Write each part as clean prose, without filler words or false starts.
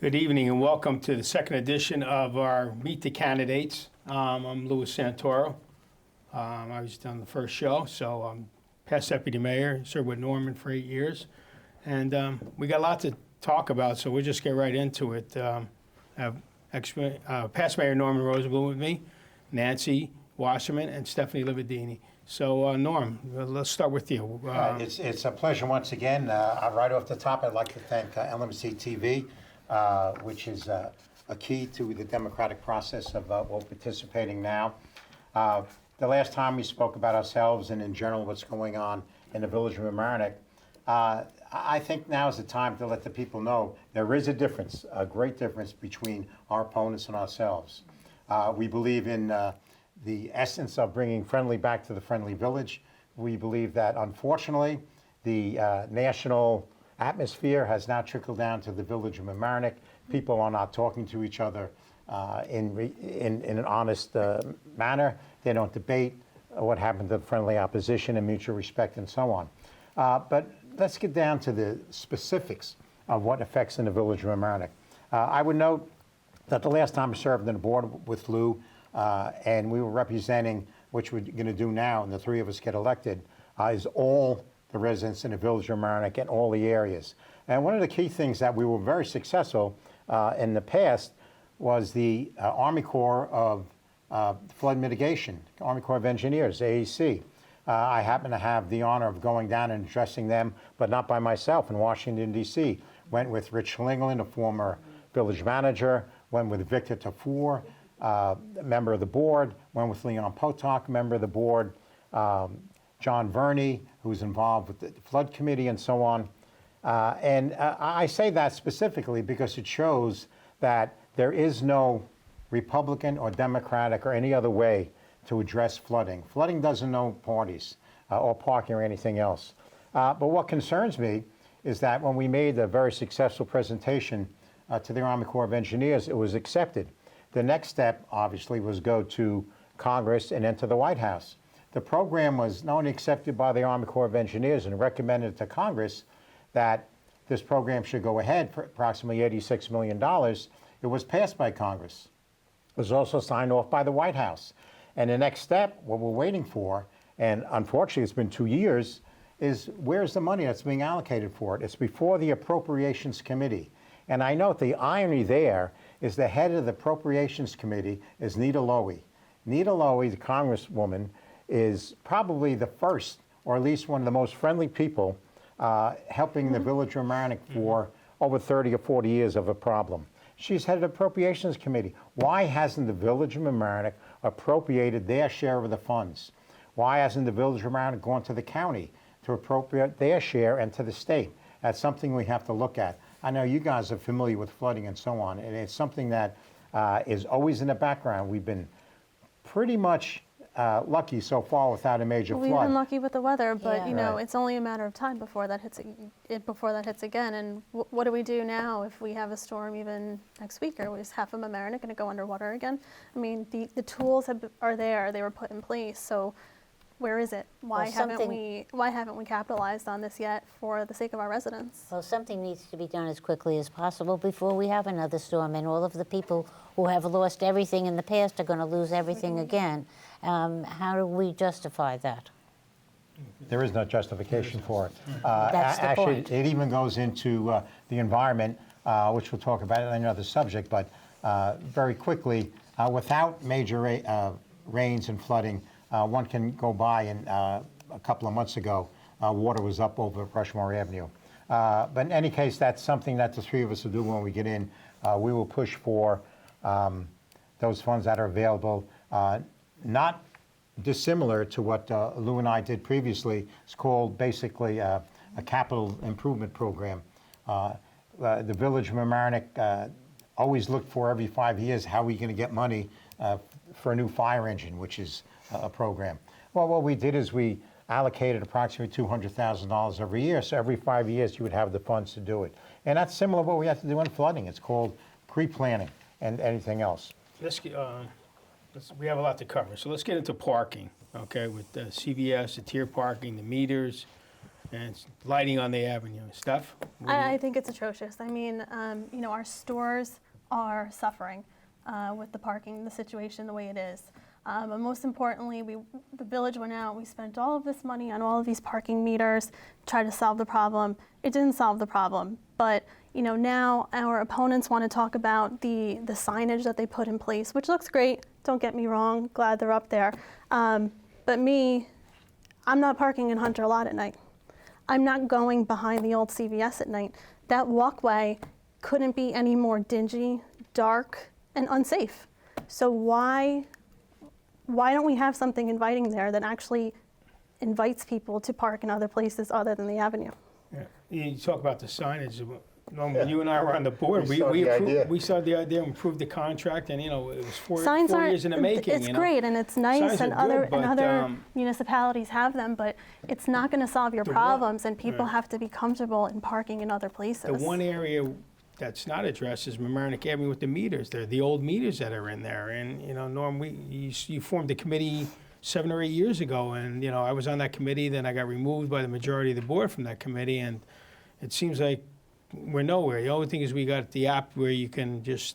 Good evening and welcome to the second edition of our Meet the Candidates. I'm Louis Santoro. I was on the first show, so I'm past deputy mayor, served with Norman for 8 years. And we got a lot to talk about, so we'll just get right into it. I have past mayor Norman Rosenblum with me, Nancy Wasserman, and Stephanie Lividini. So Norm, let's start with you. It's a pleasure once again. Right off the top, I'd like to thank LMC-TV. Which is a key to the democratic process of we're participating now. The last time we spoke about ourselves and in general what's going on in the village of Mamaroneck, I think now is the time to let the people know there is a difference, a great difference between our opponents and ourselves. We believe in the essence of bringing friendly back to the friendly village. We believe that unfortunately the national atmosphere has now trickled down to the village of Mamaroneck. People are not talking to each other in an honest manner. They don't debate what happened to the friendly opposition and mutual respect and so on. But let's get down to the specifics of what affects in the village of Mamaroneck. I would note that the last time I served on the board with Lou and we were representing, which we're going to do now, and the three of us get elected, is all the residents in the village of Mamaroneck and all the areas. And one of the key things that we were very successful in the past was the Army Corps of Flood Mitigation, Army Corps of Engineers, AEC. I happen to have the honor of going down and addressing them, but not by myself, in Washington, D.C. Went with Rich Schlingelin, a former village manager, went with Victor Tafour, a member of the board, went with Leon Potok, member of the board, John Verney, who's involved with the flood committee and so on. I say that specifically because it shows that there is no Republican or Democratic or any other way to address flooding. Flooding doesn't know parties or parking or anything else. But what concerns me is that when we made a very successful presentation to the Army Corps of Engineers, it was accepted. The next step, obviously, was go to Congress and then to the White House. The program was not only accepted by the Army Corps of Engineers and recommended to Congress that this program should go ahead for approximately $86 million. It was passed by Congress. It was also signed off by the White House. And the next step, what we're waiting for, and unfortunately it's been 2 years, is where's the money that's being allocated for it? It's before the Appropriations Committee. And I note the irony there is the head of the Appropriations Committee is Nita Lowey. Nita Lowey, the Congresswoman, is probably the first, or at least one of the most friendly people helping the village of Mamaroneck for over 30 or 40 years of a problem. She's head of the Appropriations Committee. Why hasn't the village of Mamaroneck appropriated their share of the funds? Why hasn't the village of Mamaroneck gone to the county to appropriate their share and to the state? That's something we have to look at. I know you guys are familiar with flooding and so on, and it's something that is always in the background. We've been pretty much lucky so far without a major flood. We've been lucky with the weather, but you know, Right. it's only a matter of time before that hits again. And what do we do now if we have a storm even next week? Or is half of Mamaroneck going to go underwater again? I mean, the tools are there; they were put in place. So where is it? Why haven't we capitalized on this yet for the sake of our residents? Well, something needs to be done as quickly as possible before we have another storm, and all of the people who have lost everything in the past are going to lose everything again. How do we justify that? There is no justification for it. That's the actually, point. it even goes into the environment, which we'll talk about in another subject, but very quickly, without major rains and flooding, one can go by, and a couple of months ago, water was up over Rushmore Avenue. But in any case, that's something that the three of us will do when we get in. We will push for those funds that are available, not dissimilar to what Lou and I did previously. It's called basically a capital improvement program. The village of Mamaroneck always looked for every 5 years how are we going to get money for a new fire engine, which is a program. Well, what we did is we allocated approximately $200,000 every year. So every 5 years you would have the funds to do it. And that's similar to what we have to do in flooding. It's called pre-planning and anything else. We have a lot to cover, so let's get into parking, okay, with the CVS, the tier parking, the meters. and it's lighting on the avenue. Steph? What do you- I think it's atrocious. I mean, our stores are suffering with the parking, the situation the way it is. But most importantly, the village went out, we spent all of this money on all of these parking meters, tried to solve the problem. It didn't solve the problem. But now our opponents want to talk about the signage that they put in place, which looks great, don't get me wrong, glad they're up there. But I'm not parking in Hunter Lot at night. I'm not going behind the old CVS at night. That walkway couldn't be any more dingy, dark, and unsafe. So why don't we have something inviting there that actually invites people to park in other places other than the avenue? Yeah. You talk about the signage. Norm, when you and I were on the board, We saw the idea. we saw the idea and approved the contract, and it was four Signs aren't, years in the making. it's great and it's nice, Signs and are good, other but, municipalities have them, but it's not going to solve your The one- problems, and people right. have to be comfortable in parking in other places. The one area that's not addressed is Mamaroneck Avenue with the meters. They're the old meters that are in there. And, Norm, you formed a committee 7 or 8 years ago, and, I was on that committee, then I got removed by the majority of the board from that committee, and it seems like we're nowhere. The only thing is we got the app where you can just,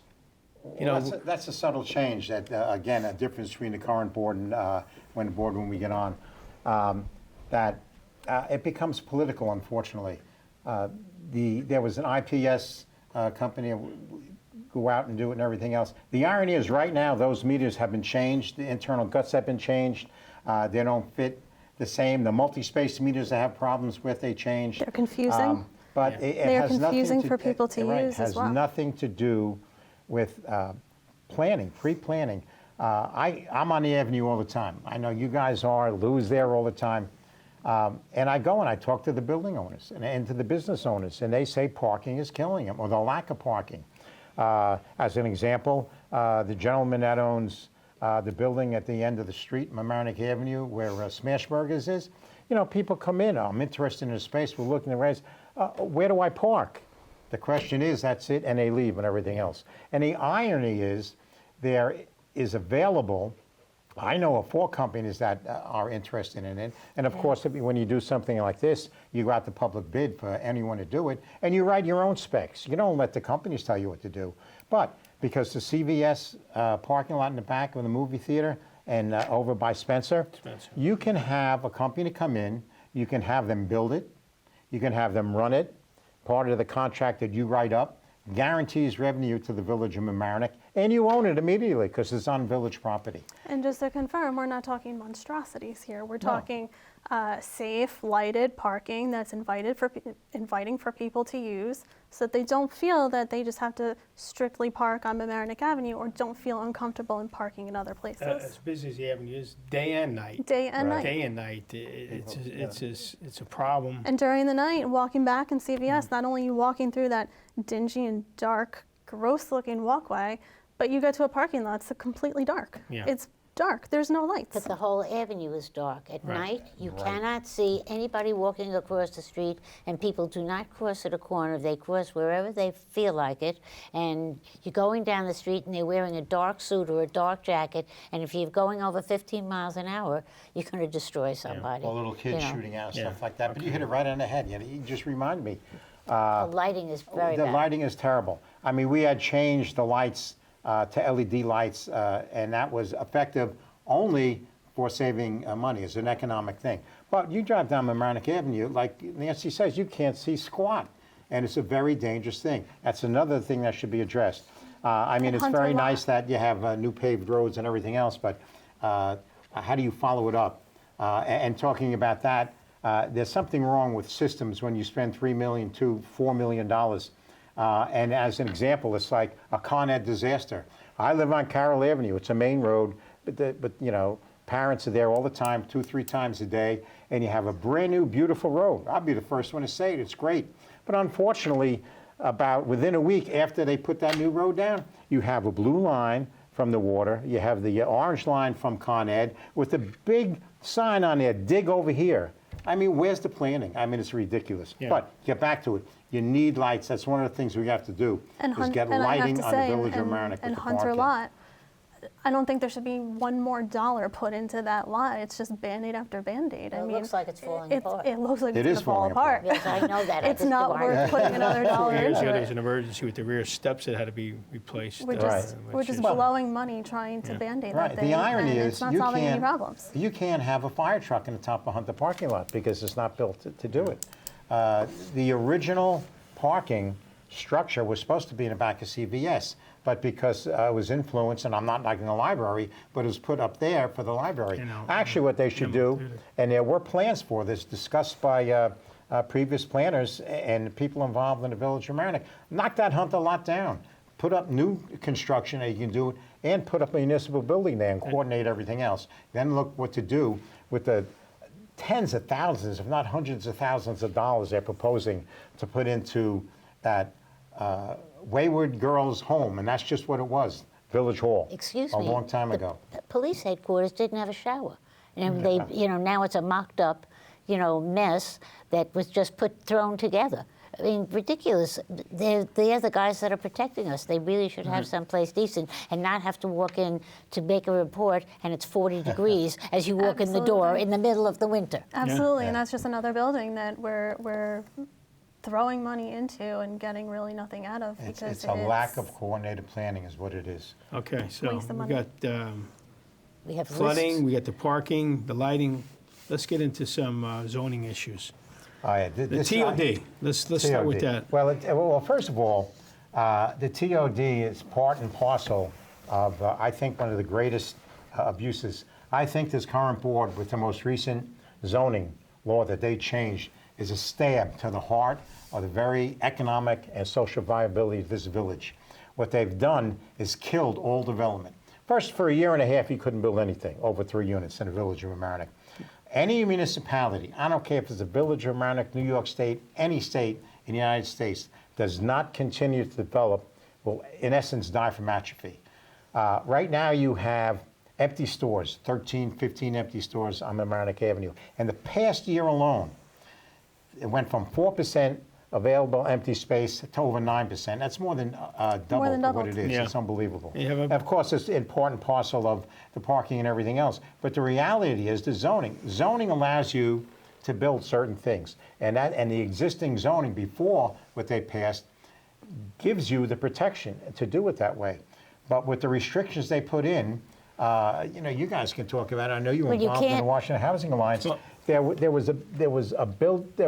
That's a subtle change that, again, a difference between the current board and when we get on, that it becomes political, unfortunately. There was an IPS company go out and do it and everything else. The irony is right now those meters have been changed. The internal guts have been changed. They don't fit the same. The multi-space meters I have problems with, they changed. They're confusing. But Yeah. it They're has nothing confusing to- for people to right, use as well. has nothing to do with planning, pre-planning. I'm on the avenue all the time. I know you guys are. Lou's there all the time. And I go and I talk to the building owners and to the business owners, and they say parking is killing them, or the lack of parking. As an example, the gentleman that owns the building at the end of the street, Mamaroneck Avenue, where Smash Burgers is, people come in, I'm interested in the space, we're looking at ways, where do I park? The question is, that's it, and they leave and everything else. And the irony is, there is available, I know of 4 companies that are interested in it. And of course, when you do something like this, you go out to public bid for anyone to do it, and you write your own specs. You don't let the companies tell you what to do. But because the CVS parking lot in the back of the movie theater and over by Spencer, you can have a company come in, you can have them build it, you can have them run it, part of the contract that you write up, guarantees revenue to the village of Mamaroneck, and you own it immediately because it's on village property. And just to confirm, we're not talking monstrosities here. We're talking safe, lighted parking that's inviting for people to use, so that they don't feel that they just have to strictly park on Mamaroneck Avenue or don't feel uncomfortable in parking in other places. as busy as the avenue is, day and night. Day and Right. night. Day and night, it's a problem. And during the night, walking back in CVS, not only are you walking through that dingy and dark, gross-looking walkway, but you get to a parking lot that's completely dark. Yeah. It's dark. There's no lights. But the whole avenue is dark. At Right. night, you cannot see anybody walking across the street, and people do not cross at a corner. They cross wherever they feel like it. And you're going down the street, and they're wearing a dark suit or a dark jacket, and if you're going over 15 miles an hour, you're going to destroy somebody. Or little kids you know. shooting out, Yeah. stuff like that. But you hit it right on the head. You just remind me. The lighting is very The bad. lighting is terrible. I mean, we had changed the lights to LED lights, and that was effective only for saving money. It's an economic thing. But you drive down Mamaroneck Avenue, like Nancy says, you can't see squat, and it's a very dangerous thing. That's another thing that should be addressed. I mean, And it's Hunter very Lot. nice that you have new paved roads and everything else, but how do you follow it up? And talking about that, there's something wrong with systems when you spend $3 million to $4 million. And as an example, it's like a Con Ed disaster. I live on Carroll Avenue. It's a main road, but parents are there all the time, 2-3 times a day, and you have a brand new, beautiful road. I'll be the first one to say it. It's great. But unfortunately, about within a week after they put that new road down, you have a blue line from the water. You have the orange line from Con Ed with a big sign on there, dig over here. I mean, where's the planning? I mean, it's ridiculous. Yeah. But get back to it. You need lights. That's one of the things we have to do, is get And I have lighting to on say, the village of and Mamaroneck with the Hunter parking. Lot, I don't think there should be one more dollar put into that lot. It's just Band-Aid after Band-Aid. Well, it looks like it's falling apart. It looks like It it's is going to fall falling apart. apart. Yes, I know that. I It's just not don't- worth putting another dollar Years into ago, there was it. an emergency with the rear steps that had to be replaced. We're just blowing money trying to Band-Aid Right. that thing. The irony and is it's not you solving any can't problems. you can't have a fire truck in the top of Hunter parking lot because it's not built to do it. The original parking structure was supposed to be in the back of CVS, but because it was influenced, and I'm not knocking the library, but it was put up there for the library. You know, Actually, what they should do, and there were plans for this discussed by previous planners and people involved in the Village of Mamaroneck, knock that Hunter lot down. Put up new construction that you can do, and put up a municipal building there and coordinate everything else. Then look what to do with the tens of thousands, if not hundreds of thousands of dollars they're proposing to put into that wayward girl's home, and that's just what it was, Village Hall. Excuse a me. long time the ago. Police headquarters didn't have a shower. And they, now it's a mocked up, mess that was just thrown together. I mean, ridiculous. They're the guys that are protecting us. They really should have someplace decent and not have to walk in to make a report and it's 40 degrees as you walk in the door Absolutely. in the middle of the winter. Absolutely, and that's just another building that we're throwing money into and getting really nothing out of because It's a lack of coordinated planning is what it is. Okay, so Waste of we money. got We have flooding, lists. we got the parking, the lighting. Let's get into some zoning issues. The The TOD, let's start with that. Well, first of all, the TOD is part and parcel of, I think, one of the greatest abuses. I think this current board, with the most recent zoning law that they changed, is a stab to the heart of the very economic and social viability of this village. What they've done is killed all development. First, for a year and a half, you couldn't build anything over 3 units in the Village of Mamaroneck. Any municipality, I don't care if it's the Village of Mamaroneck, New York State, any state in the United States, does not continue to develop, will in essence die from atrophy. Right now you have empty stores, 13, 15 empty stores on Mamaroneck Avenue. And the past year alone, it went from 4% available empty space to over 9%. That's more than double what doubled. it is. Yeah. It's unbelievable. You have a- And of course, it's an important parcel of the parking and everything else. But the reality is the zoning. Zoning allows you to build certain things. And the existing zoning before what they passed gives you the protection to do it that way. But with the restrictions they put in, you guys can talk about it. I know you were Well, you involved in the can't- Washington Housing Alliance. Well- There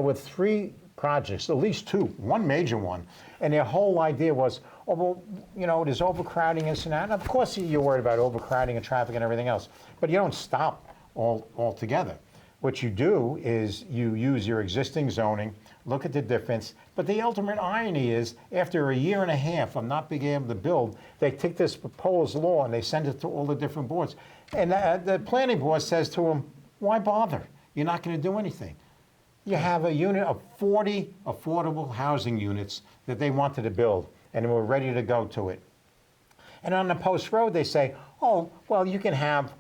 were 3 projects, at least 2, one major one, and their whole idea was, there's overcrowding and so on. And of course, you're worried about overcrowding and traffic and everything else, but you don't stop altogether. What you do is you use your existing zoning, look at the difference, but the ultimate irony is, after a year and a half of not being able to build, they take this proposed law and they send it to all the different boards. And the planning board says to them, why bother? You're not going to do anything. You have a unit of 40 affordable housing units that they wanted to build, and we're ready to go to it. And on the Post Road, they say, you can have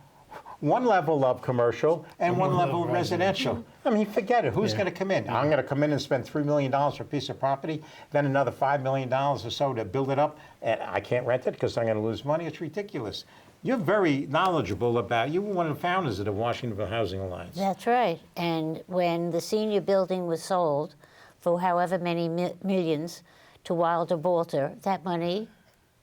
one level of commercial and one level of residential. I mean, forget it. Who's going to come in? I'm going to come in and spend $3 million for a piece of property, then another $5 million or so to build it up, and I can't rent it because I'm going to lose money. It's ridiculous. You're very knowledgeable about, you were one of the founders of the Washingtonville Housing Alliance. That's right. And when the senior building was sold for however many millions to Wilder Bolter, that money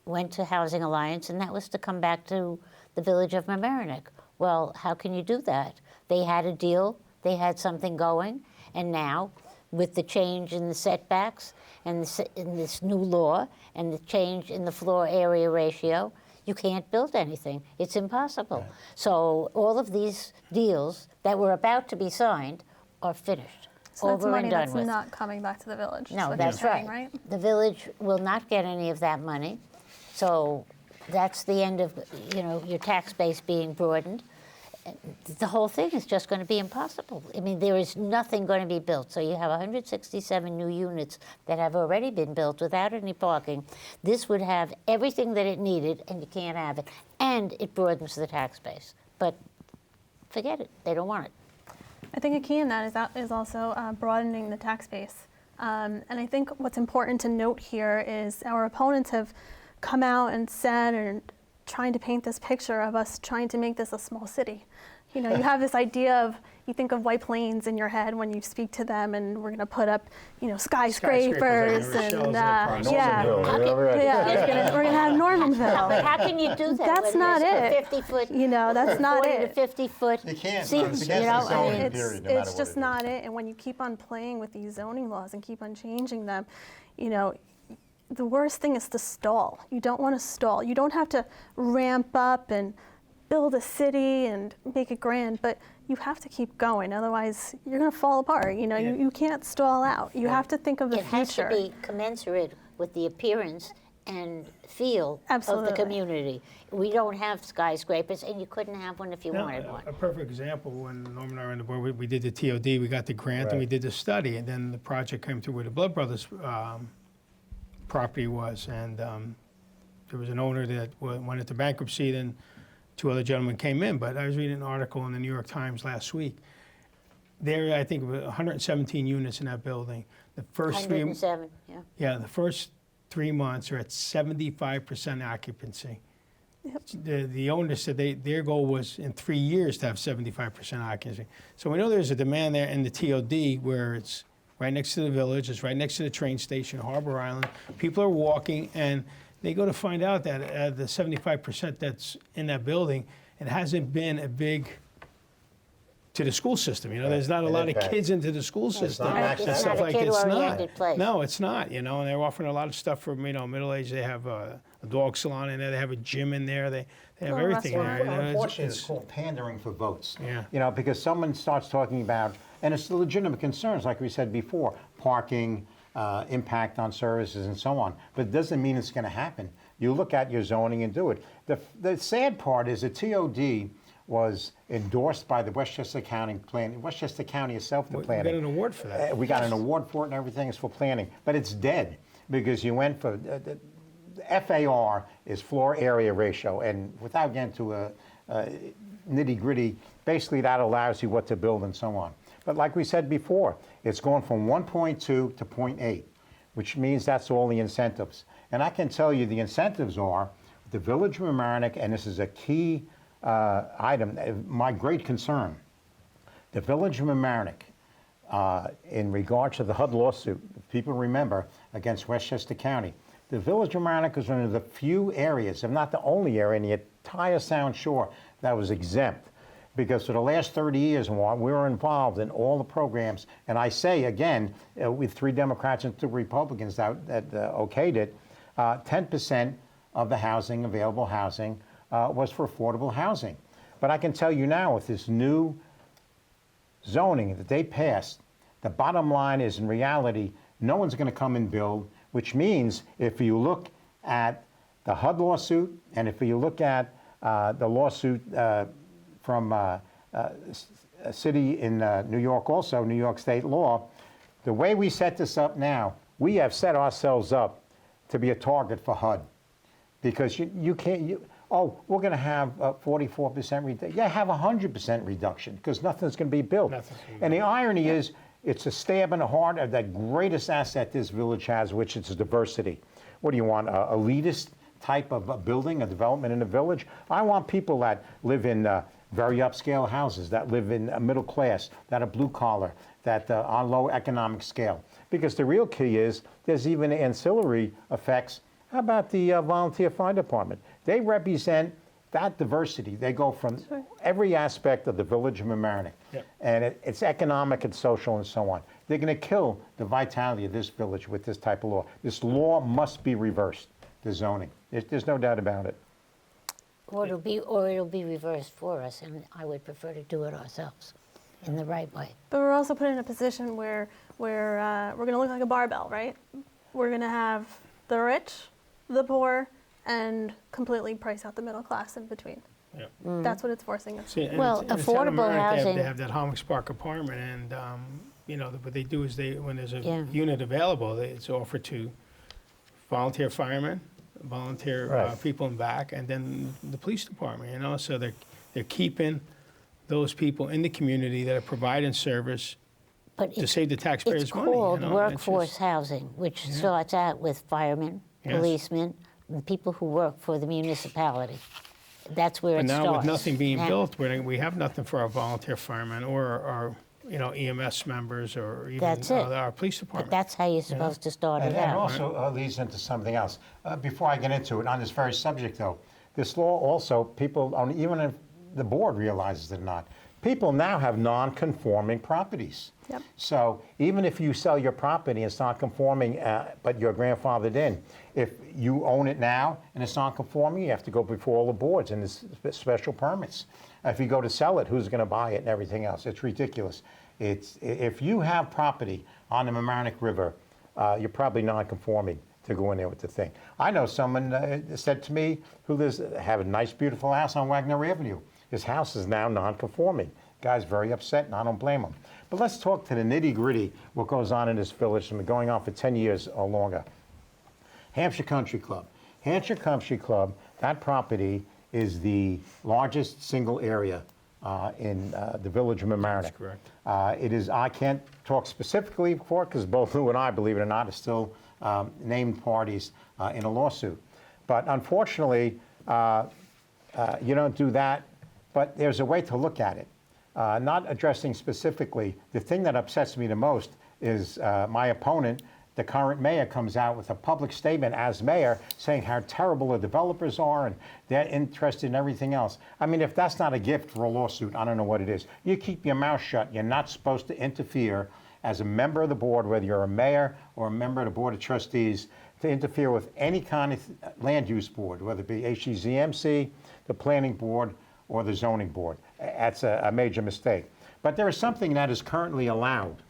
went to Housing Alliance, and that was to come back to the Village of Mamaroneck. Well, how can you do that? They had a deal, they had something going, and now, with the change in the setbacks and in this new law and the change in the floor area ratio, you can't build anything. It's impossible. Right. So all of these deals that were about to be signed are finished, So that's over money and done that's with. not coming back to the village. is No, what that's you're right. saying, right? The village will not get any of that money. So that's the end of, your tax base being broadened. The whole thing is just going to be impossible. I mean, there is nothing going to be built. So you have 167 new units that have already been built without any parking. This would have everything that it needed, and you can't have it. And it broadens the tax base. But forget it. They don't want it. I think a key in that is also broadening the tax base. And I think what's important to note here is our opponents have come out and said, and trying to paint this picture of us trying to make this a small city. You know, you have this idea of, you think of White Plains in your head when you speak to them, and we're going to put up, you know, skyscrapers like and Rochelle's yeah, Normanville, we're gonna have Normanville. But how can you do that? That's when not there's it. a 50-foot, You know, that's not 40 to it. 50-foot. You can't. See, It's you against know, the I zoning mean, period, no matter It's what just it not is. it. And when you keep on playing with these zoning laws and keep on changing them, you know, the worst thing is to stall. You don't want to stall. You don't have to ramp up and build a city and make it grand, but you have to keep going. Otherwise, you're going to fall apart. You know, Yeah. you can't stall out. You have to think of the it has to future. be commensurate with the appearance and feel of Absolutely. the community. We don't have skyscrapers, and you couldn't have one if you No, wanted one. a perfect example, when Norm and I were on the board, we did the TOD, we got the grant, and we Right. did the study, and then the project came through where the Blood Brothers property was, and there was an owner that went into bankruptcy, then two other gentlemen came in, but I was reading an article in the New York Times last week. There, I think, were 117 units in that building. The first 107, yeah. the first 3 months are at 75% occupancy. The owner said their goal was in 3 years to have 75% occupancy. So we know there's a demand there in the TOD where it's right next to the village, it's right next to the train station, Harbor Island. People are walking, and they go to find out that the 75% that's in that building, it hasn't been a big to the school system. You know, there's not a An lot of impact. kids into the school system not and access. stuff It's not a like it's not. kid-oriented place. No, it's not. You know, and they're offering a lot of stuff for middle age. They have a dog salon in there. They have a gym in there. They have Little everything there. restaurant. You know, Unfortunately, it's called pandering for votes. Yeah. You know, because someone starts talking about, and it's the legitimate concerns, like we said before, parking, impact on services, and so on. But it doesn't mean it's going to happen. You look at your zoning and do it. The sad part is the TOD was endorsed by the Westchester County Planning. Westchester County itself, the we planning. got an award for that. We got an award for it and everything. It's for planning. But it's dead because you went for the FAR is floor area ratio. And without getting to a nitty gritty, basically that allows you what to build and so on. But like we said before, it's going from 1.2 to 0.8, which means that's all the incentives. And I can tell you the incentives are the Village of Mamaroneck, and this is a key item, my great concern. The Village of Mamaroneck, in regards to the HUD lawsuit, if people remember, against Westchester County, the Village of Mamaroneck is one of the few areas, if not the only area in the entire Sound Shore that was exempt. Because for the last 30 years, we were involved in all the programs. And I say, again, with 3 Democrats and 2 Republicans that okayed it, 10% of the housing, available housing, was for affordable housing. But I can tell you now, with this new zoning that they passed, the bottom line is, in reality, no one's going to come and build, which means if you look at the HUD lawsuit, and if you look at the lawsuit from a city in New York also, New York state law, the way we set this up now, we have set ourselves up to be a target for HUD. Because you can't, we're going to have a 44% reduction. Yeah, have a 100% reduction because nothing's going to be built. And the irony is, it's a stab in the heart of that greatest asset this village has, which is diversity. What do you want, elitist type of a building, a development in the village? I want people that live in very upscale houses, that live in a middle class, that are blue collar, that on low economic scale. Because the real key is, there's even ancillary effects. How about the volunteer fire department? They represent that diversity. They go from every aspect of the Village of Mamaroneck. Yep. And it's economic and social and so on. They're going to kill the vitality of this village with this type of law. This law must be reversed, the zoning. There's no doubt about it. Or it'll be reversed for us, and I would prefer to do it ourselves in the right way. But we're also put in a position where we're going to look like a barbell, right? We're going to have the rich, the poor, and completely price out the middle class in between. Yeah. That's what it's forcing us. See, and Well, in the town of affordable Mamaroneck, housing- They have that Homick Spark apartment, and what they do is when there's a Yeah. unit available, it's offered to volunteer firemen, volunteer Right. people in back, and then the police department. So they're keeping those people in the community that are providing service But to save the taxpayers' it's money. called It's workforce just- housing, which starts out with firemen, Yes. policemen, the people who work for the municipality. That's where But it now starts. with nothing being Now- built, we have nothing for our volunteer firemen or our, EMS members or even That's it. our police But department. that's how you're supposed to start And it that out. also leads into something else. Before I get into it, on this very subject, though, this law also, people, even if the board realizes it or not, people now have non-conforming properties. Yep. So even if you sell your property and it's not conforming, but you're grandfathered in, if you own it now and it's not conforming, you have to go before all the boards and there's special permits. If you go to sell it, who's going to buy it and everything else? It's ridiculous. If you have property on the Mamaroneck River, you're probably non-conforming to go in there with the thing. I know someone said to me who have a nice, beautiful house on Wagner Avenue. His house is now non-conforming. Guy's very upset, and I don't blame him. But let's talk to the nitty-gritty, what goes on in this village, and been going on for 10 years or longer. Hampshire Country Club. Hampshire Country Club, that property is the largest single area in the village of Mamaroneck. That's correct. It is, I can't talk specifically for it because both Lou and I, believe it or not, are still named parties in a lawsuit. But unfortunately, you don't do that, but there's a way to look at it. Not addressing specifically, the thing that upsets me the most is my opponent, the current mayor, comes out with a public statement as mayor saying how terrible the developers are and they're interested in everything else. I mean, if that's not a gift for a lawsuit, I don't know what it is. You keep your mouth shut. You're not supposed to interfere as a member of the board, whether you're a mayor or a member of the board of trustees, to interfere with any kind of land use board, whether it be HGZMC, the planning board, or the zoning board. That's a major mistake. But there is something that is currently allowed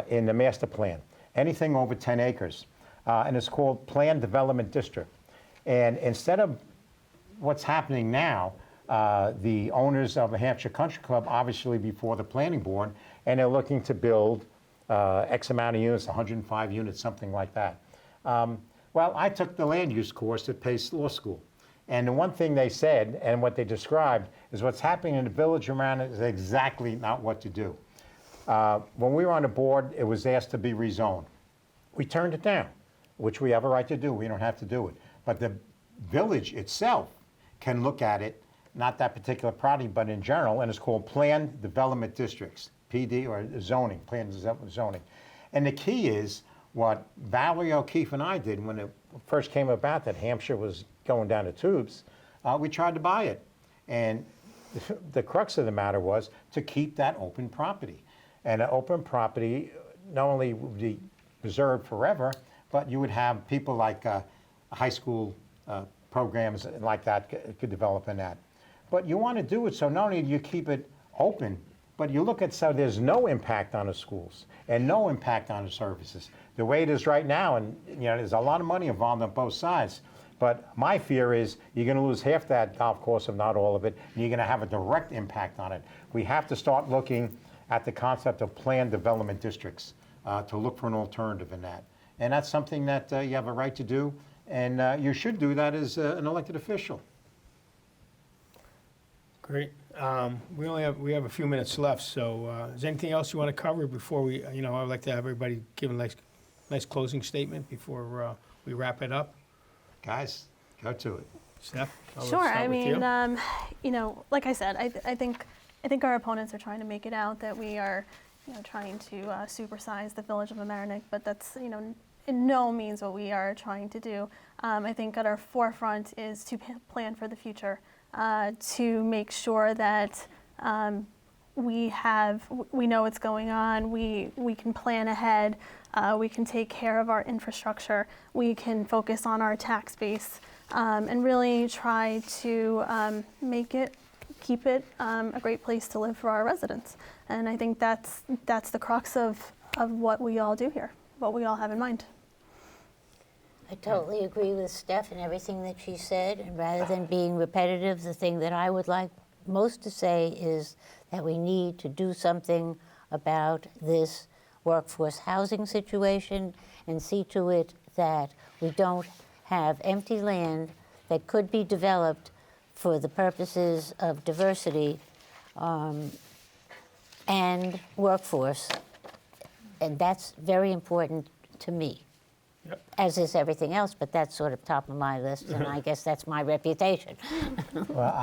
in the master plan, anything over 10 acres, and it's called Planned Development District. And instead of what's happening now, the owners of the Hampshire Country Club obviously before the planning board, and they're looking to build X amount of units, 105 units, something like that. Well, I took the land use course at Pace Law School. And the one thing they said, and what they described, is what's happening in the village around it is exactly not what to do. When we were on the board, it was asked to be rezoned. We turned it down, which we have a right to do. We don't have to do it. But the village itself can look at it, not that particular property, but in general, and it's called Planned Development Districts, PD, or zoning, Planned Development Zoning. And the key is what Valerie O'Keefe and I did when it first came about that Hampshire was going down the tubes. We tried to buy it. And the crux of the matter was to keep that open property. And an open property not only would be preserved forever, but you would have people like high school programs like that could develop in that. But you want to do it so not only do you keep it open, but you look at so there's no impact on the schools and no impact on the services. The way it is right now, and there's a lot of money involved on both sides. But my fear is you're going to lose half that golf course, if not all of it, and you're going to have a direct impact on it. We have to start looking at the concept of planned development districts to look for an alternative in that. And that's something that you have a right to do, and you should do that as an elected official. Great. We have a few minutes left, so is there anything else you want to cover before we, I would like to have everybody give a nice closing statement before we wrap it up. Guys, go to it. Steph? I'll Sure. start I with you. mean, like I said, I think our opponents are trying to make it out that we are, trying to supersize the village of Mamaroneck, but that's, in no means what we are trying to do. I think at our forefront is to plan for the future, to make sure that we know what's going on, we can plan ahead, we can take care of our infrastructure, we can focus on our tax base, and really try to keep it a great place to live for our residents. And I think that's the crux of what we all do here, what we all have in mind. I totally agree with Steph and everything that she said. And rather than being repetitive, the thing that I would like most to say is that we need to do something about this workforce housing situation and see to it that we don't have empty land that could be developed for the purposes of diversity and workforce. And that's very important to me. as is everything else, but that's sort of top of my list, and I guess that's my reputation. Well,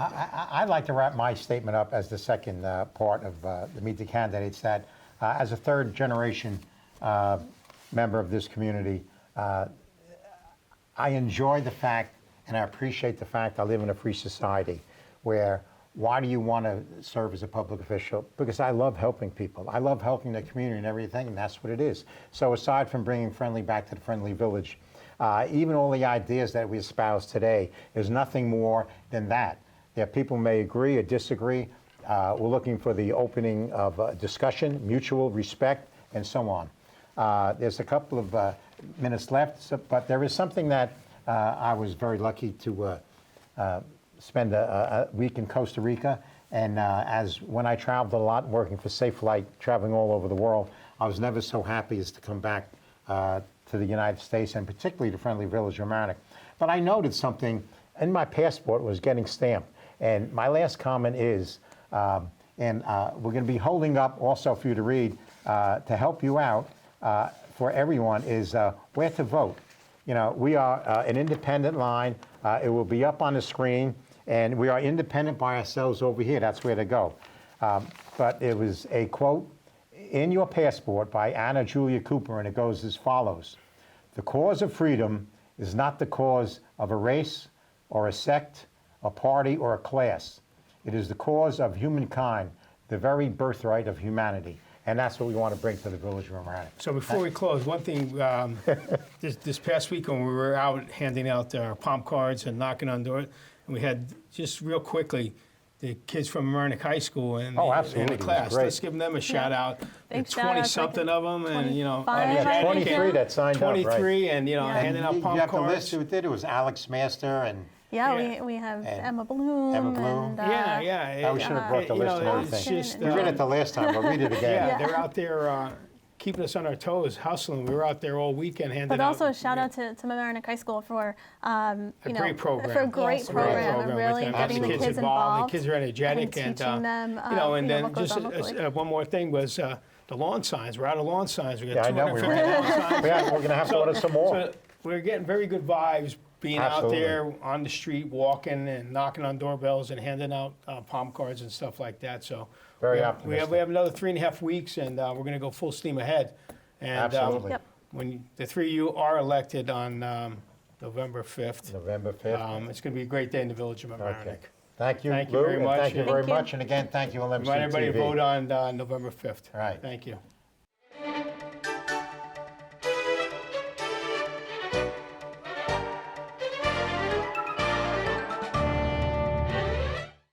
I'd like to wrap my statement up as the second part of the Meet the Candidates, that as a third generation member of this community, I enjoy the fact and I appreciate the fact I live in a free society where why do you want to serve as a public official? Because I love helping people. I love helping the community and everything, and that's what it is. So aside from bringing friendly back to the friendly village, even all the ideas that we espouse today is nothing more than that. People may agree or disagree. We're looking for the opening of discussion, mutual respect, and so on. There's a couple of minutes left, but there is something that I was very lucky to spend a week in Costa Rica, and as when I traveled a lot working for Safe Flight, traveling all over the world, I was never so happy as to come back to the United States, and particularly to Friendly Village, Mamaroneck. But I noted something in my passport was getting stamped, and my last comment is, and we're going to be holding up also for you to read to help you out for everyone, is where to vote. You know, we are an independent line. It will be up on the screen, and we are independent by ourselves over here. That's where to go. But it was a quote in your passport by Anna Julia Cooper, and it goes as follows: "The cause of freedom is not the cause of a race or a sect, a party or a class. It is the cause of humankind, the very birthright of humanity." And that's what we want to bring to the village of Mamaroneck. So before we close, one thing, this past week when we were out handing out our palm cards and knocking on doors, and we had, just real quickly, the kids from Mamaroneck High School and Oh, in absolutely. the It was class. great. Let's give them a shout out. Big There's shout out to 20-something of them, and, you know, 25, Yeah, I think, 23 that signed up, right? 23, and, you know, Yeah. handing out You palm have to list cards. who did. It was Alex Master and Yeah, Yeah. we have And Emma Bloom. Emma Bloom. And, Yeah. we should have brought the you list know, and everything. It's just, we read it the last time, but read it again. yeah, they're out there keeping us on our toes, hustling. We were out there all weekend handing But out. also a shout out to Mamaroneck High School for great program. for a great Yes, program, with and really them, getting the Absolutely. kids involved. The kids are energetic, and teaching them, you know, and you know, then what goes just on locally. one more thing was the lawn signs. We're out of lawn signs. We Yeah, got I know. We 250 were. lawn signs. Yeah, we're going to have to order some more. So we're getting very good vibes being Absolutely. out there on the street, walking and knocking on doorbells and handing out palm cards and stuff like that. So Very we optimistic. have another 3.5 weeks, and we're going to go full steam ahead. And Absolutely. Yep. when the three of you are elected on November 5th, November 5th. it's going to be a great day in the village of Mamaroneck. Okay. Thank you, Thank you Lou, very and much. thank you Thank very you. much. And again, thank you, LMC-TV. Remind everybody to vote on November 5th. All right. Thank you.